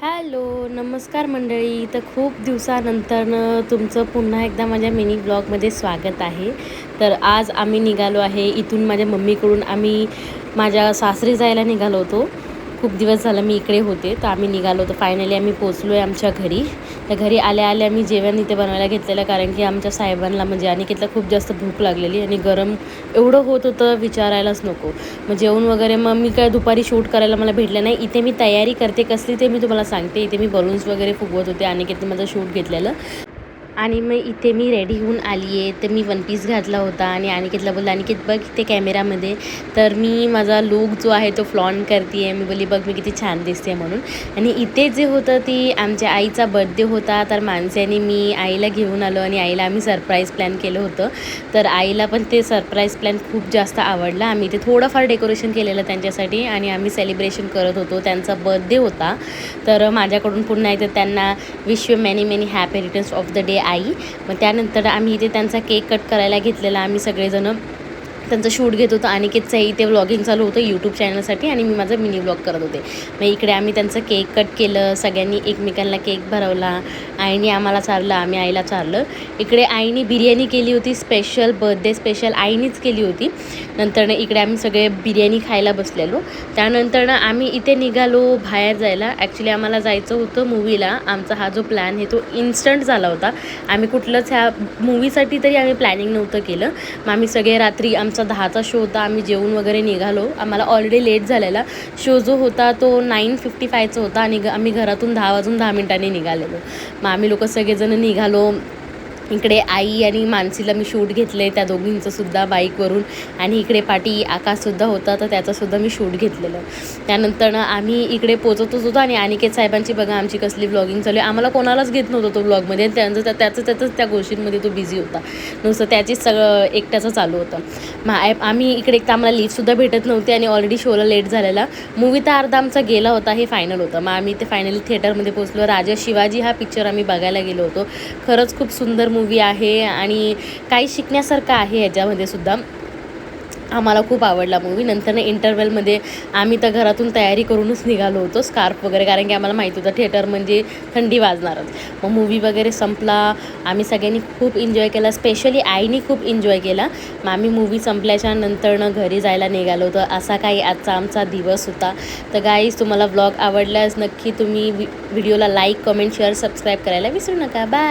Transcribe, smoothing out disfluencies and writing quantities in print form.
Hello, नमस्कार मंडळी. तर खूप दिवसानंतरनं तुमचं पुन्हा एकदा माझ्या मिनी ब्लॉगमध्ये स्वागत आहे. तर आज आम्ही निघालो आहे इथून माझ्या मम्मीकडून आम्ही माझ्या सासरी जायला निघालो होतो. खूप दिवस झालं मी इकडे होते, तर आम्ही निघालो होतो. फायनली आम्ही पोचलो आहे आमच्या घरी. तर घरी आल्या आल्या आम्ही जेवण इथे बनवायला घेतलेलं, कारण की आमच्या साहेबांना म्हणजे अनिकेतला खूप जास्त भूक लागलेली आणि गरम एवढं होत होतं विचारायलाच नको. मग जेवण वगैरे मग मी काय दुपारी शूट करायला मला भेटलं नाही. इथे मी तयारी करते कसली ते मी तुम्हाला सांगते. इथे मी बलून्स वगैरे फुगवत होते. अनिकेतने माझं शूट घेतलेलं आणि मग इथे मी रेडी होऊन आली आहे. तर मी वन पीस घातला होता आणि अनिकेतला बोलला, अनिकेत बघ इथे कॅमेरामध्ये. तर मी माझा लूक जो आहे तो फ्लॉन्ट करते आहे. मी बोलली बघ मी किती छान दिसते म्हणून. आणि इथे जे होतं ती आमच्या आईचा बर्थडे होता. तर माणसाने मी आईला घेऊन आलो आणि आईला आम्ही सरप्राईज प्लॅन केलं होतं. तर आईला पण ते सरप्राईज प्लॅन खूप जास्त आवडला. आम्ही इथे थोडंफार डेकोरेशन केलेलं त्यांच्यासाठी आणि आम्ही सेलिब्रेशन करत होतो. त्यांचा बर्थडे होता. तर माझ्याकडून पुन्हा एकदा त्यांना wish you many many happy returns of the day I. मग त्यानंतर आम्ही इथे त्यांचा केक कट करायला घेतलेला. आम्ही सगळेजणं त्यांचं शूट घेत होतं. अनिकेतचं इथे व्लॉगिंग चालू होतं यूट्यूब चॅनलसाठी आणि मी माझं मिनी व्लॉग करत होते. मग इकडे आम्ही त्यांचं केक कट केलं. सगळ्यांनी एकमेकांना केक भरवला. आईने आम्हाला चारलं, आम्ही आईला चारलं. इकडे आईने बिर्याणी केली होती स्पेशल, बर्थडे स्पेशल आईनीच केली होती. नंतरनं इकडे आम्ही सगळे बिर्याणी खायला बसलेलो. त्यानंतरनं आम्ही इथे निघालो बाहेर जायला. ॲक्च्युली आम्हाला जायचं होतं मूवीला. आमचा हा जो प्लॅन आहे तो इन्स्टंट झाला होता. आम्ही कुठलंच ह्या मूवीसाठी तरी आम्ही प्लॅनिंग नव्हतं केलं. मग आम्ही सगळे रात्री आमचा 10चा शो होता. आम्ही जेवून वगैरे निघालो. आम्हाला ऑलरेडी लेट झालेला. शो जो होता तो 9:55चा होता आणि आम्ही घरातून 10 वाजून 10 मिनिटांनी निघालेलो. मग आम्ही लोक सगळेजण निघालो. इकडे आई आणि मानसीला मी शूट घेतले, त्या दोघींचंसुद्धा बाईकवरून. आणि इकडे पाठी आकाशसुद्धा होता, तर त्याचंसुद्धा मी शूट घेतलेलं. त्यानंतर आम्ही इकडे पोचतच होतो आणि अनिकेत साहेबांची बघा आमची कसली व्लॉगिंग चालू आहे. आम्हाला कोणालाच घेत नव्हतं तो व्लॉगमध्ये. त्याचंच त्या गोष्टींमध्ये तो बिझी होता. नुसतं त्याचीच सगळं एकट्याचं चालू होतं. मग आम्ही इकडे एक तर आम्हाला लिफ्टसुद्धा भेटत नव्हती आणि ऑलरेडी शोला लेट झालेला. मूवी तर अर्धा आमचा गेला होता, हे फायनल होतं. मग आम्ही ते फायनली थिएटरमध्ये पोचलो. राजा शिवाजी हा पिक्चर आम्ही बघायला गेलो होतो. खरंच खूप सुंदर मूवी आहे आणि काही शिकण्यासारखं आहे याच्यामध्ये सुद्धा. आम्हाला खूप आवडला मूवी. नंतर इंटरवलमध्ये आम्ही तर घरातून तयारी करूनच निघालो होतो, स्कार्फ वगैरे, कारण की आम्हाला माहिती होतं थिएटर म्हणजे थंडी वाजणारच. मग मूवी वगैरे संपला. आम्ही सगळ्यांनी खूप एन्जॉय केला, स्पेशली आईने खूप एन्जॉय केला. मग आम्ही मूवी संपल्याच्या नंतरनं घरी जायला निघालो होतो. असा काही आजचा आमचा दिवस होता. तर गाईज तुम्हाला व्लॉग आवडल्यास नक्की तुम्ही व्हिडिओला लाईक, कमेंट, शेअर, सबस्क्राईब करायला विसरू नका. बाय.